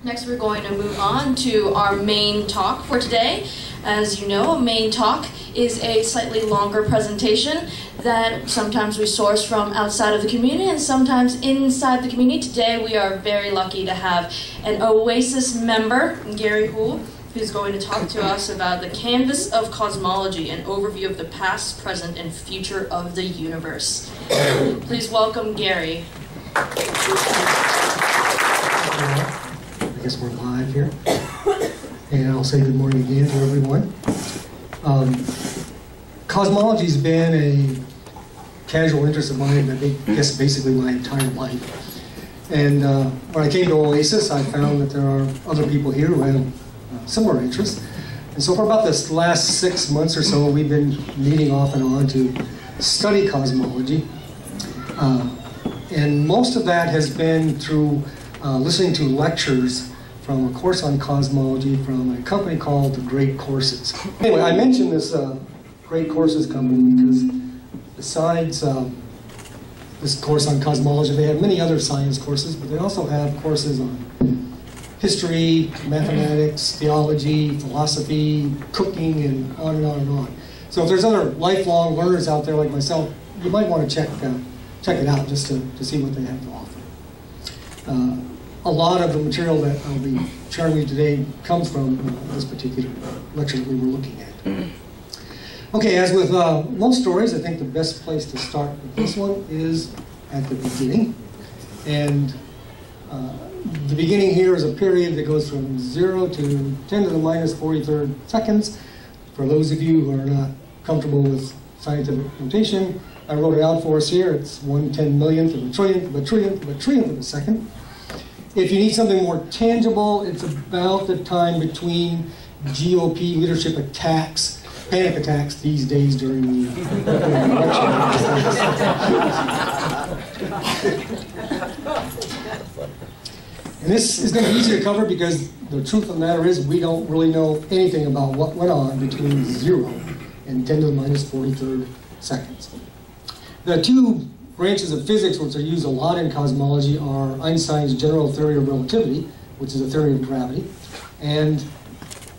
Next, we're going to move on to our main talk for today. As you know, a main talk is a slightly longer presentation that sometimes we source from outside of the community and sometimes inside the community. Today, we are very lucky to have an OASIS member, Gary Houle, who's going to talk to us about the canvas of cosmology, an overview of the past, present, and future of the universe. Please welcome Gary. I guess we're live here. And I'll say good morning again to everyone. Cosmology's been a casual interest of mine, I guess basically my entire life. And when I came to OASIS, I found that there are other people here who have similar interests. And so for about this last 6 months or so, we've been meeting off and on to study cosmology. And most of that has been through listening to lectures from a course on cosmology from a company called the Great Courses. Anyway, I mentioned this Great Courses company because besides this course on cosmology, they have many other science courses, but they also have courses on history, mathematics, theology, philosophy, cooking, and on and on and on. So if there's other lifelong learners out there like myself, you might want to check it out just to see what they have to offer. A lot of the material that I'll be sharing with you today comes from this particular lecture that we were looking at. Okay, as with most stories, I think the best place to start with this one is at the beginning. And the beginning here is a period that goes from 0 to 10 to the minus 43rd seconds. For those of you who are not comfortable with scientific notation, I wrote it out for us here. It's 1/10,000,000th of a trillionth of a trillionth of a trillionth of a second. If you need something more tangible, it's about the time between GOP leadership attacks, panic attacks these days during the election. And this is going to be easy to cover because the truth of the matter is we don't really know anything about what went on between 0 and 10 to the minus 43rd seconds. The two branches of physics which are used a lot in cosmology are Einstein's general theory of relativity, which is a theory of gravity, and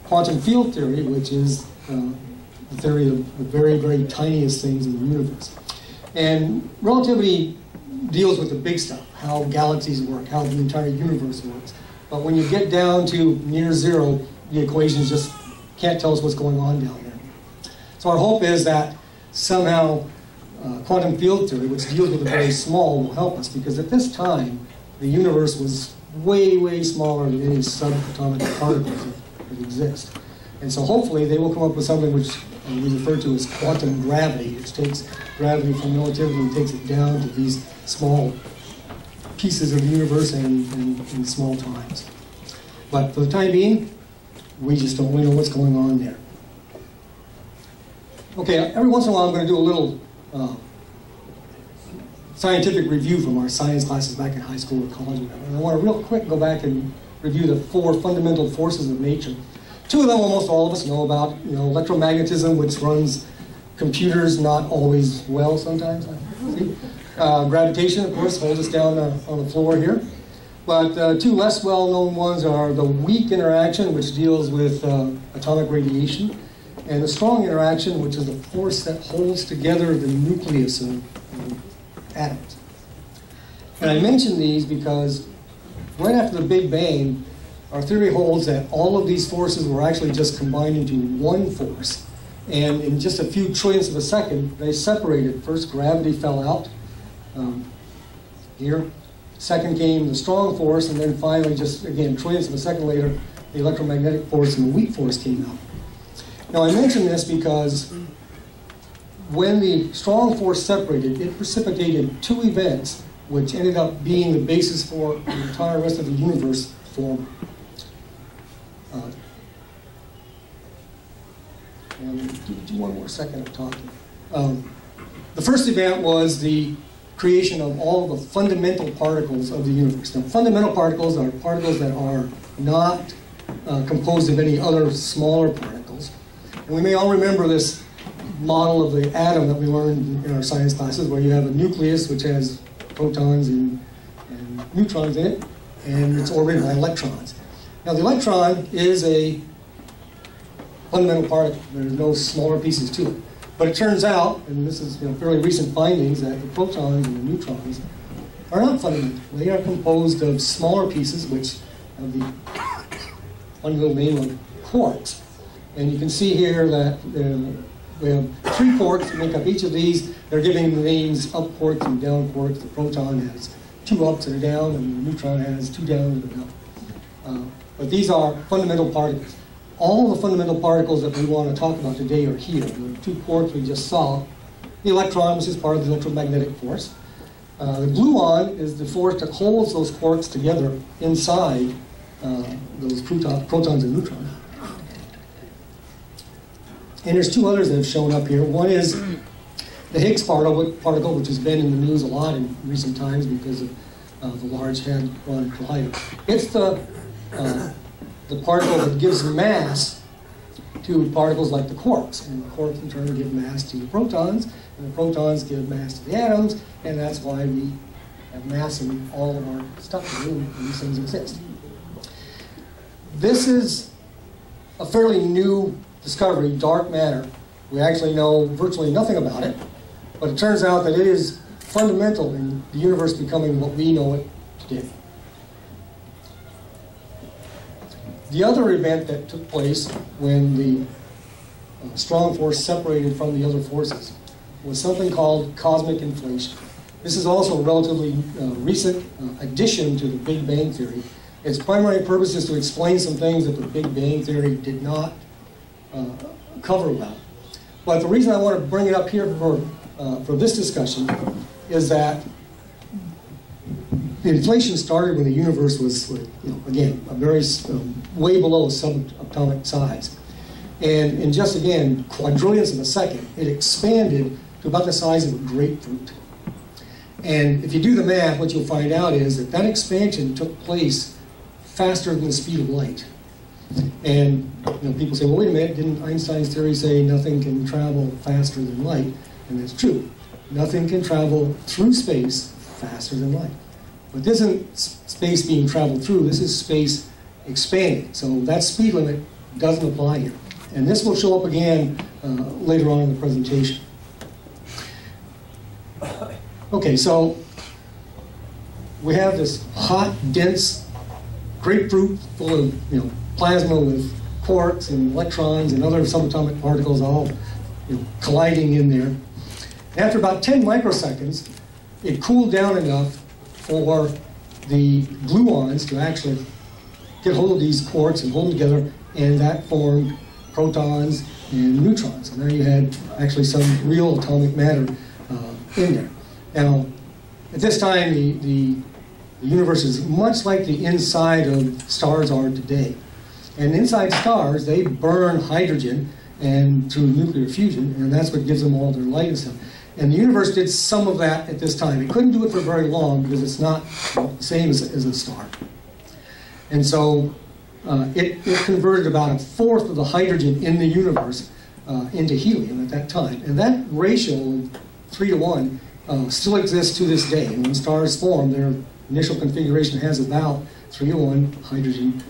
quantum field theory, which is the theory of the very, very tiniest things in the universe. And relativity deals with the big stuff, how galaxies work, how the entire universe works. But when you get down to near 0, the equations just can't tell us what's going on down there. So our hope is that somehow quantum field theory, which deals with the very small, will help us, because at this time, the universe was way, way smaller than any subatomic particles that exist. And so hopefully they will come up with something which we refer to as quantum gravity, which takes gravity from relativity and takes it down to these small pieces of the universe and in small times. But for the time being, we just don't really know what's going on there. Okay, every once in a while I'm going to do a little scientific review from our science classes back in high school or college. And I want to real quick go back and review the 4 fundamental forces of nature. 2 of them almost all of us know about, electromagnetism, which runs computers not always well sometimes. Gravitation, of course, holds us down on the floor here. But 2 less well-known ones are the weak interaction, which deals with atomic radiation, and the strong interaction, which is the force that holds together the nucleus of atoms. And I mention these because right after the Big Bang, our theory holds that all of these forces were actually just combined into one force. And in just a few trillionths of a second, they separated. First, gravity fell out here. Second came the strong force, and then finally, just again, trillionths of a second later, the electromagnetic force and the weak force came out. Now, I mention this because when the strong force separated, it precipitated 2 events which ended up being the basis for the entire rest of the universe forming. And do one more second of talking. The first event was the creation of all the fundamental particles of the universe. Now, fundamental particles are particles that are not composed of any other smaller particles. And we may all remember this model of the atom that we learned in our science classes, where you have a nucleus which has protons and neutrons in it, and it's orbited by electrons. Now the electron is a fundamental particle. There's no smaller pieces to it. But it turns out, and this is fairly recent findings, that the protons and the neutrons are not fundamental. They are composed of smaller pieces, which have the fundamental name of quarks. And you can see here that we have 3 quarks that make up each of these. They're giving the names up quarks and down quarks. The proton has 2 ups and a down, and the neutron has 2 down and an up. But these are fundamental particles. All the fundamental particles that we want to talk about today are here. The 2 quarks we just saw. The electron, which is part of the electromagnetic force. The gluon is the force that holds those quarks together inside those protons and neutrons. And there's 2 others that have shown up here. One is the Higgs particle, which has been in the news a lot in recent times because of the Large Hadron Collider. It's the particle that gives mass to particles like the quarks. And the quarks in turn give mass to the protons, and the protons give mass to the atoms, and that's why we have mass in all of our stuff, and these things exist. This is a fairly new discovery, dark matter. We actually know virtually nothing about it, but it turns out that it is fundamental in the universe becoming what we know it today. The other event that took place when the strong force separated from the other forces was something called cosmic inflation. This is also a relatively recent addition to the Big Bang Theory. Its primary purpose is to explain some things that the Big Bang Theory did not cover well. But the reason I want to bring it up here for this discussion is that the inflation started when the universe was, again, a very way below subatomic size. And in just, again, quadrillionths of a second, it expanded to about the size of a grapefruit. And if you do the math, what you'll find out is that that expansion took place faster than the speed of light. And people say, well, wait a minute, didn't Einstein's theory say nothing can travel faster than light? And that's true. Nothing can travel through space faster than light. But this isn't space being traveled through, this is space expanding. So that speed limit doesn't apply here. And this will show up again later on in the presentation. Okay, so we have this hot, dense grapefruit full of plasma with quarks and electrons and other subatomic particles all colliding in there. After about 10 microseconds, it cooled down enough for the gluons to actually get hold of these quarks and hold them together, and that formed protons and neutrons. So now you had actually some real atomic matter in there. Now, at this time, the universe is much like the inside of stars are today. And inside stars, they burn hydrogen and through nuclear fusion, and that's what gives them all their light and stuff. And the universe did some of that at this time. It couldn't do it for very long because it's not the same as a star. And so it converted about 1/4 of the hydrogen in the universe into helium at that time. And that ratio of 3 to 1 still exists to this day. And when stars form, their initial configuration has about 3 to 1 hydrogen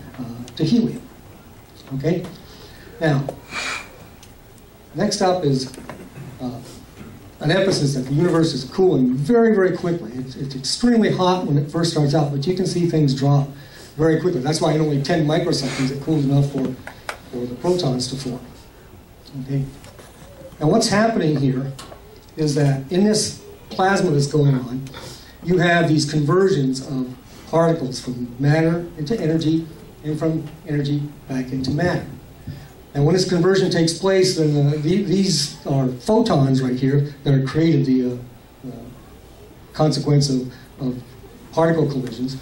to helium. Okay? Now, next up is an emphasis that the universe is cooling very, very quickly. It's extremely hot when it first starts out, but you can see things drop very quickly. That's why in only 10 microseconds it cools enough for the protons to form. Okay? Now what's happening here is that in this plasma that's going on, you have these conversions of particles from matter into energy and from energy back into matter. And when this conversion takes place, then these are photons right here that are created, the consequence of particle collisions.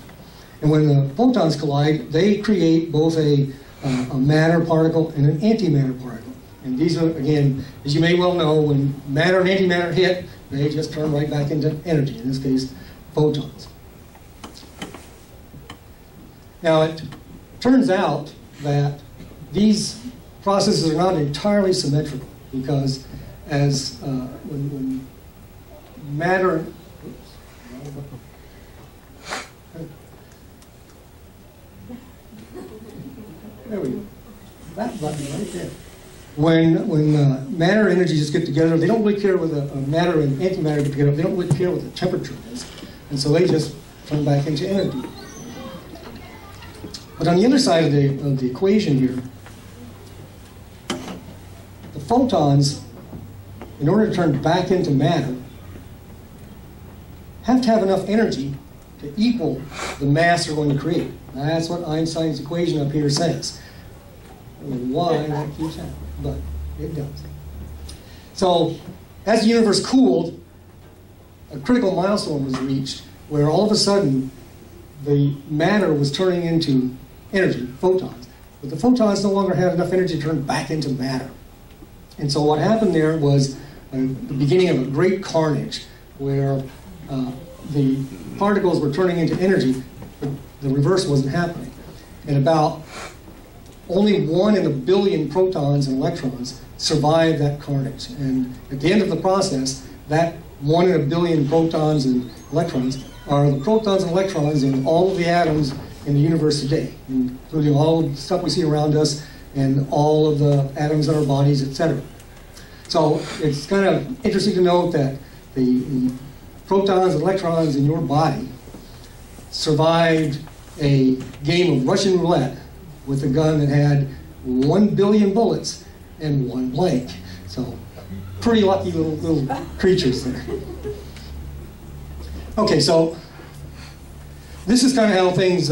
And when the photons collide, they create both a matter particle and an antimatter particle. And these are, again, as you may well know, when matter and antimatter hit, they just turn right back into energy, in this case, photons. Now, it turns out that these processes are not entirely symmetrical, because as when matter There we go. That button right there. When matter and energy just get together, they don't really care whether matter and antimatter get together. They don't really care what the temperature is. And so they just turn back into energy. But on the other side of the equation here, the photons, in order to turn back into matter, have to have enough energy to equal the mass they're going to create. That's what Einstein's equation up here says. I don't know why that keeps happening, but it does. So, as the universe cooled, a critical milestone was reached where all of a sudden the matter was turning into energy, photons. But the photons no longer had enough energy to turn back into matter. And so what happened there was the beginning of a great carnage where the particles were turning into energy, but the reverse wasn't happening. And about only 1 in a billion protons and electrons survived that carnage. And at the end of the process, that 1 in a billion protons and electrons are the protons and electrons in all of the atoms in the universe today, including all of the stuff we see around us and all of the atoms in our bodies, etc. So it's kind of interesting to note that the protons and electrons in your body survived a game of Russian roulette with a gun that had 1 billion bullets and 1 blank. So pretty lucky little creatures there. Okay, so this is kind of how things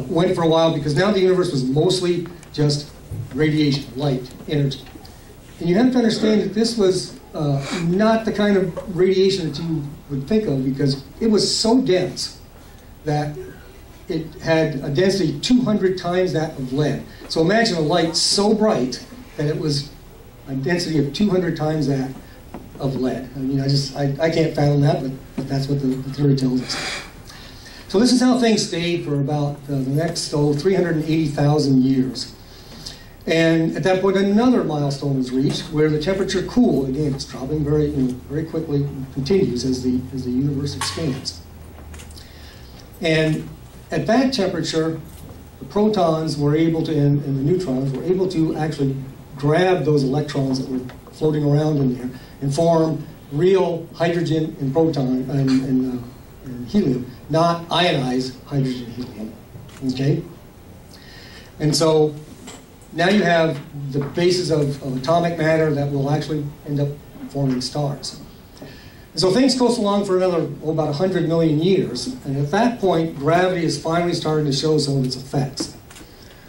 went for a while, because now the universe was mostly just radiation, light, energy. And you have to understand that this was not the kind of radiation that you would think of, because it was so dense that it had a density 200 times that of lead. So imagine a light so bright that it was a density of 200 times that of lead. I mean, I can't fathom that, but that's what the theory tells us. So this is how things stayed for about the next 380,000 years. And at that point, another milestone was reached where the temperature cooled. Again, it's dropping very quickly, and continues as the universe expands. And at that temperature, the protons were able to, and the neutrons were able to actually grab those electrons that were floating around in there and form real hydrogen and proton and helium, not ionized hydrogen and helium. Okay? And so now you have the basis of atomic matter that will actually end up forming stars. And so things goes along for another, about 100 million years, and at that point, gravity is finally starting to show some of its effects.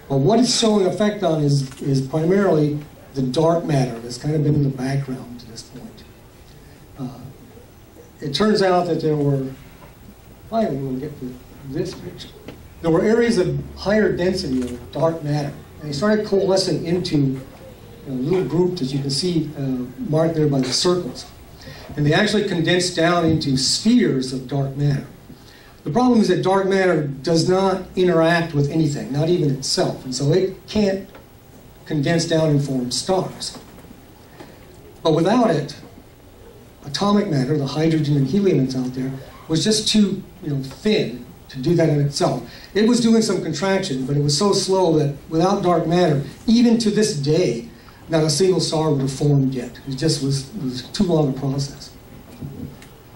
But what it's showing effect on is primarily the dark matter that's kind of been in the background to this point. It turns out that there were, finally we'll get to this picture, there were areas of higher density of dark matter, and they started coalescing into little groups, as you can see marked there by the circles. And they actually condensed down into spheres of dark matter. The problem is that dark matter does not interact with anything, not even itself, and so it can't condense down and form stars. But without it, atomic matter, the hydrogen and helium that's out there, was just too thin to do that in itself. It was doing some contraction, but it was so slow that without dark matter, even to this day, not a single star would have formed yet. It just was too long a process.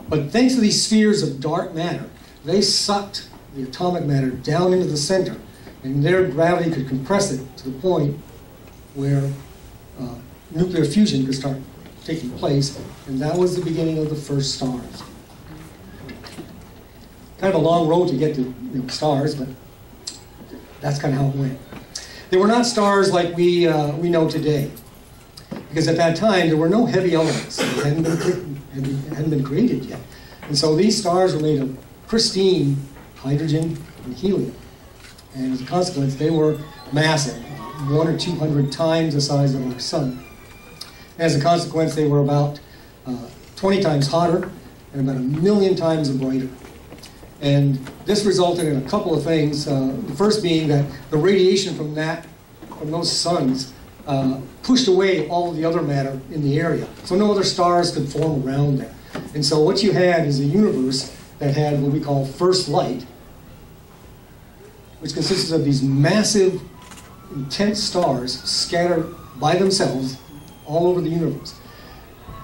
But thanks to these spheres of dark matter, they sucked the atomic matter down into the center, and their gravity could compress it to the point where nuclear fusion could start taking place, and that was the beginning of the first stars. Kind of a long road to get to stars, but that's kind of how it went. They were not stars like we know today, because at that time there were no heavy elements. They hadn't been created yet. And so these stars were made of pristine hydrogen and helium. And as a consequence, they were massive, 100 or 200 times the size of our sun. As a consequence, they were about 20 times hotter and about 1 million times brighter. And this resulted in a couple of things. The first being that the radiation from those suns pushed away all of the other matter in the area. So no other stars could form around there. And so what you had is a universe that had what we call first light, which consisted of these massive intense stars scatter by themselves all over the universe.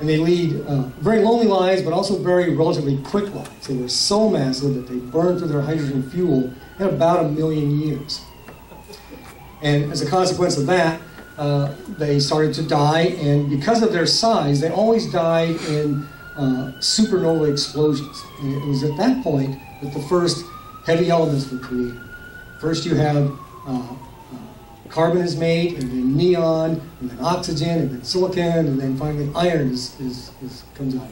And they lead very lonely lives, but also very relatively quick lives. They were so massive that they burned through their hydrogen fuel in about 1 million years. And as a consequence of that, they started to die, and because of their size, they always died in supernova explosions. And it was at that point that the first heavy elements were created. First you have carbon is made, and then neon, and then oxygen, and then silicon, and then finally iron comes out.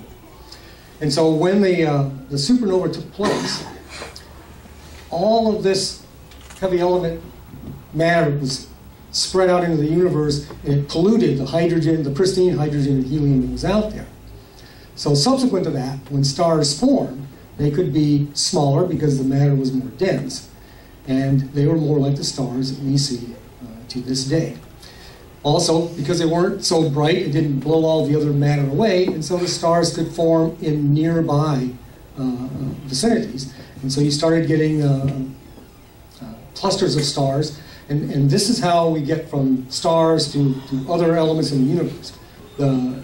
And so when the supernova took place, all of this heavy element matter was spread out into the universe, and it polluted the hydrogen, the pristine hydrogen and helium that was out there. So subsequent to that, when stars formed, they could be smaller because the matter was more dense, and they were more like the stars that we see to this day. Also, because they weren't so bright, it didn't blow all the other matter away, and so the stars could form in nearby vicinities. And so you started getting clusters of stars, and this is how we get from stars to other elements in the universe. The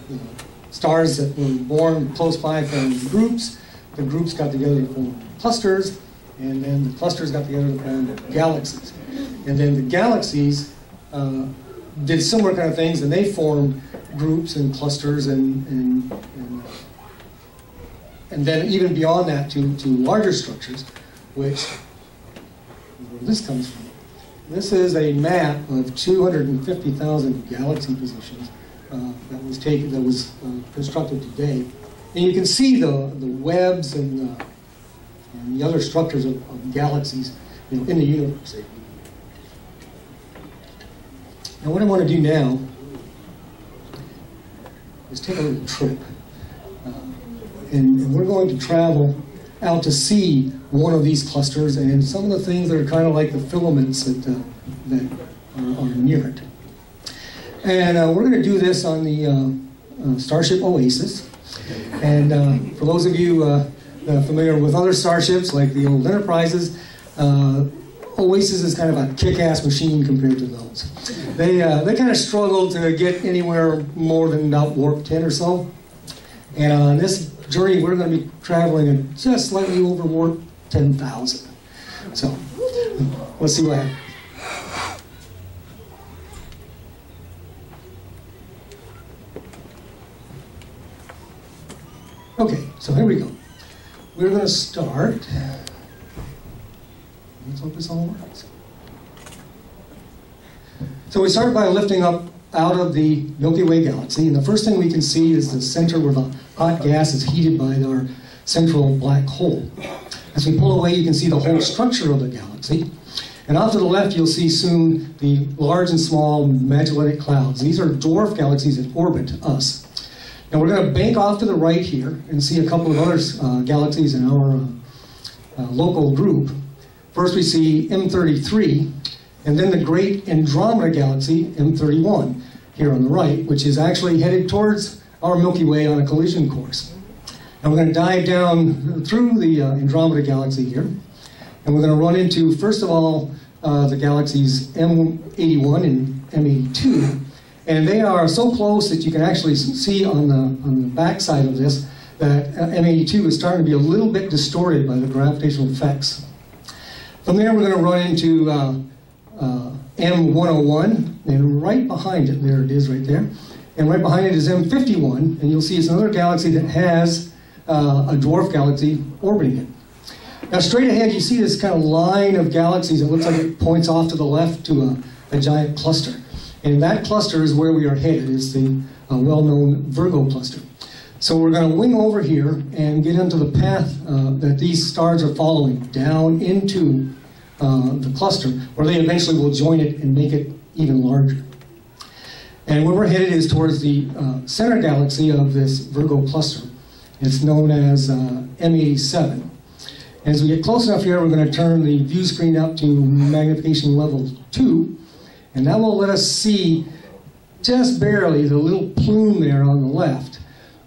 stars that were born close by formed groups, the groups got together to form clusters, and then the clusters got together to form galaxies. And then the galaxies did similar kind of things, and they formed groups and clusters and then even beyond that to larger structures, which where this comes from. This is a map of 250,000 galaxy positions that was constructed today, and you can see the webs and the other structures of galaxies, in the universe. Now, what I want to do now is take a little trip, and we're going to travel out to see one of these clusters and some of the things that are kind of like the filaments that are near it. And we're going to do this on the Starship Oasis. And for those of you familiar with other starships, like the old Enterprises, Oasis is kind of a kick-ass machine compared to those. They kind of struggle to get anywhere more than about warp 10 or so. And on this journey, we're going to be traveling at just slightly over warp 10,000. So let's see what happens. Okay, so here we go. We're going to start. Let's hope this all works. So we start by lifting up out of the Milky Way galaxy, and the first thing we can see is the center where the hot gas is heated by our central black hole. As we pull away, you can see the whole structure of the galaxy. And off to the left, you'll see soon the large and small Magellanic Clouds. These are dwarf galaxies that orbit us. Now we're going to bank off to the right here and see a couple of other galaxies in our local group. First we see M33, and then the great Andromeda galaxy, M31, here on the right, which is actually headed towards our Milky Way on a collision course. And we're going to dive down through the Andromeda galaxy here, and we're going to run into, first of all, the galaxies M81 and M82, and they are so close that you can actually see on the back side of this that M82 is starting to be a little bit distorted by the gravitational effects. From there, we're going to run into M101, and right behind it, there it is right there, and right behind it is M51, and you'll see it's another galaxy that has a dwarf galaxy orbiting it. Now, straight ahead, you see this kind of line of galaxies that looks like it points off to the left to a giant cluster. And that cluster is where we are headed, is the well-known Virgo cluster. So we're going to wing over here and get into the path that these stars are following down into the cluster, where they eventually will join it and make it even larger. And where we're headed is towards the center galaxy of this Virgo cluster. It's known as M87. As we get close enough here, we're going to turn the view screen up to magnification level 2, and that will let us see just barely the little plume there on the left.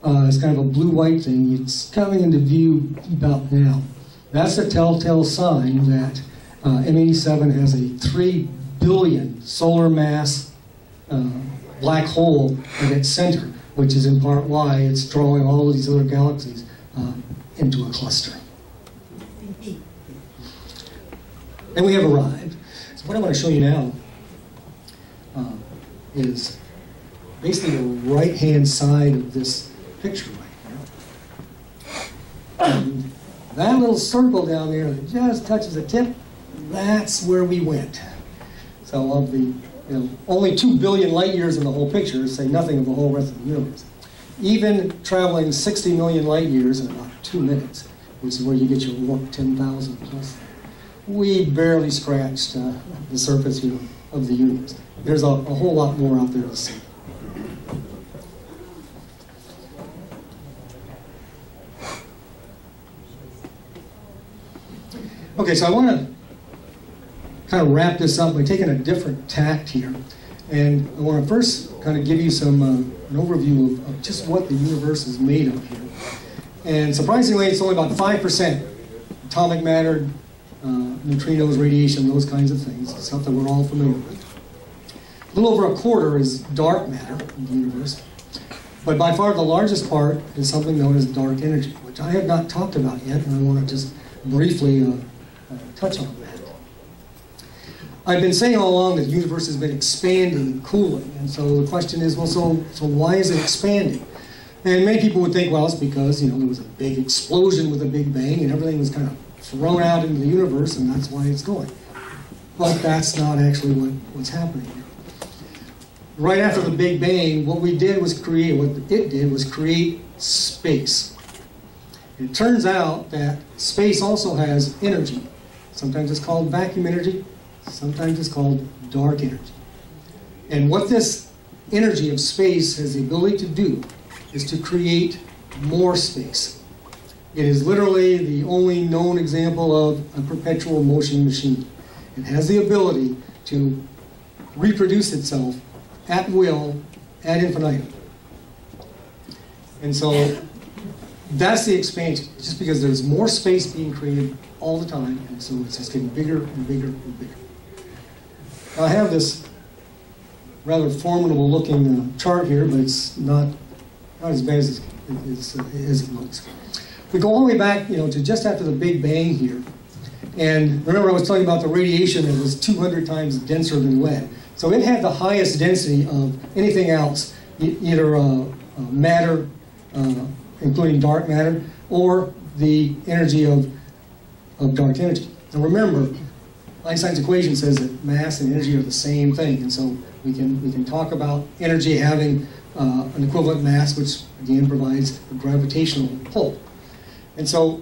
It's kind of a blue-white thing. It's coming into view about now. That's a telltale sign that M87 has a 3 billion solar mass black hole at its center, which is in part why it's drawing all of these other galaxies into a cluster. And we have arrived. So what I want to show you now is basically the right-hand side of this picture right here. And that little circle down there that just touches the tip, that's where we went. So of the only 2 billion light years in the whole picture, say nothing of the whole rest of the universe. Even traveling 60 million light years in about 2 minutes, which is where you get your warp 10,000 plus, we barely scratched the surface here of the universe. There's a whole lot more out there to see. Okay, so I want to kind of wrap this up by taking a different tact here. And I want to first kind of give you some an overview of just what the universe is made of here. And surprisingly, it's only about 5% atomic matter, neutrinos, radiation, those kinds of things, stuff that we're all familiar with. A little over a quarter is dark matter in the universe. But by far the largest part is something known as dark energy, which I have not talked about yet, and I want to just briefly touch on that. I've been saying all along that the universe has been expanding and cooling, and so the question is, well, so why is it expanding? And many people would think, well, it's because there was a big explosion with a big bang, and everything was kind of thrown out into the universe, and that's why it's going. But that's not actually what's happening here. Right after the Big Bang, what it did was create space. It turns out that space also has energy. Sometimes it's called vacuum energy, sometimes it's called dark energy. And what this energy of space has the ability to do is to create more space. It is literally the only known example of a perpetual motion machine. It has the ability to reproduce itself at will, ad infinitum. And so that's the expansion. It's just because there's more space being created all the time, and so it's just getting bigger and bigger and bigger. Now, I have this rather formidable looking chart here, but it's not as bad as it looks. We go all the way back, to just after the Big Bang here. And remember I was telling you about the radiation that was 200 times denser than lead. So it had the highest density of anything else, either matter, including dark matter, or the energy of dark energy. Now remember, Einstein's equation says that mass and energy are the same thing, and so we can talk about energy having an equivalent mass, which again provides a gravitational pull. And so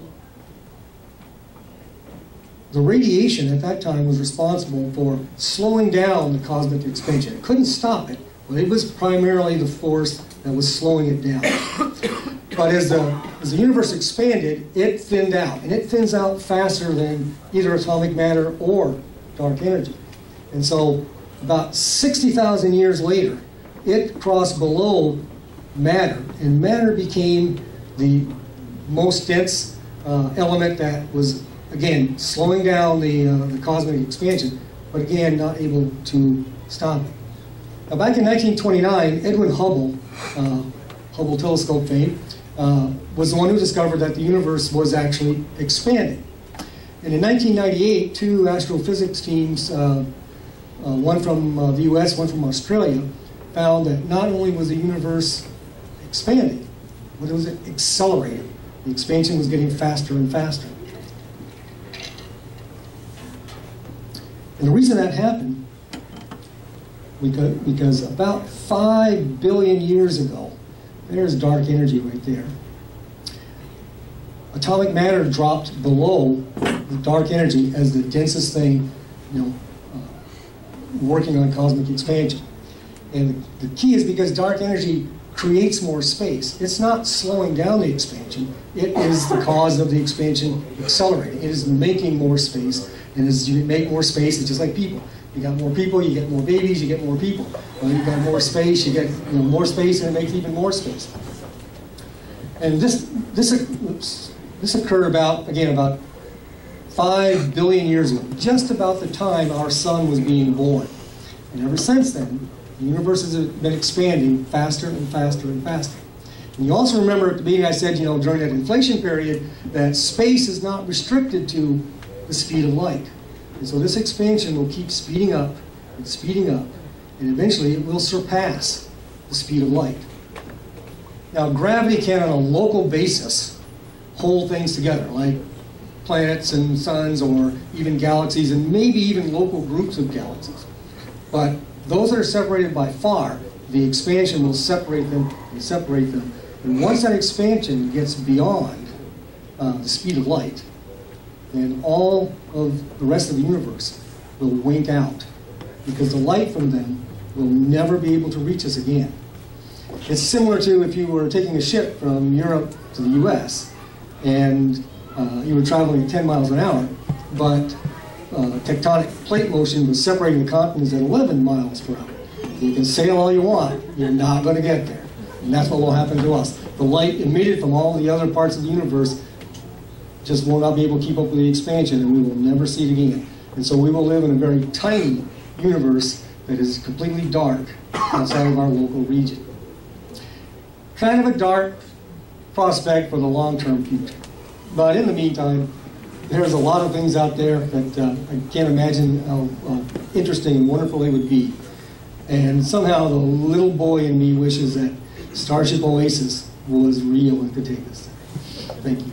the radiation at that time was responsible for slowing down the cosmic expansion. It couldn't stop it, but it was primarily the force that was slowing it down. But as the universe expanded, it thinned out, and it thins out faster than either atomic matter or dark energy. And so about 60,000 years later, it crossed below matter, and matter became the most dense element that was, again, slowing down the cosmic expansion, but again, not able to stop it. Now, back in 1929, Edwin Hubble, Hubble telescope fame, was the one who discovered that the universe was actually expanding. And in 1998, two astrophysics teams, one from the US, one from Australia, found that not only was the universe expanding, but it was accelerating. The expansion was getting faster and faster. And the reason that happened, because about 5 billion years ago, there's dark energy right there. Atomic matter dropped below the dark energy as the densest thing, working on cosmic expansion. And the key is because dark energy creates more space. It's not slowing down the expansion. It is the cause of the expansion accelerating. It is making more space. And as you make more space, it's just like people. You got more people, you get more babies, you get more people. Well, you got more space, you get more space, and it makes even more space. And this occurred about 5 billion years ago, just about the time our sun was being born. And ever since then, the universe has been expanding faster and faster and faster. And you also remember at the beginning I said, you know, during that inflation period, that space is not restricted to the speed of light. And so this expansion will keep speeding up, and eventually it will surpass the speed of light. Now, gravity can, on a local basis, hold things together, like planets and suns, or even galaxies, and maybe even local groups of galaxies. But those that are separated by far, the expansion will separate them and separate them. And once that expansion gets beyond the speed of light, then all of the rest of the universe will wink out, because the light from them will never be able to reach us again. It's similar to if you were taking a ship from Europe to the US, and you were traveling at 10 miles an hour, but tectonic plate motion was separating the continents at 11 miles per hour. You can sail all you want, you're not going to get there. And that's what will happen to us. The light emitted from all the other parts of the universe just will not be able to keep up with the expansion, and we will never see it again. And so we will live in a very tiny universe that is completely dark outside of our local region. Kind of a dark prospect for the long-term future. But in the meantime, there's a lot of things out there that I can't imagine how interesting and wonderful they would be. And somehow the little boy in me wishes that Starship Oasis was real and could take us there. Thank you.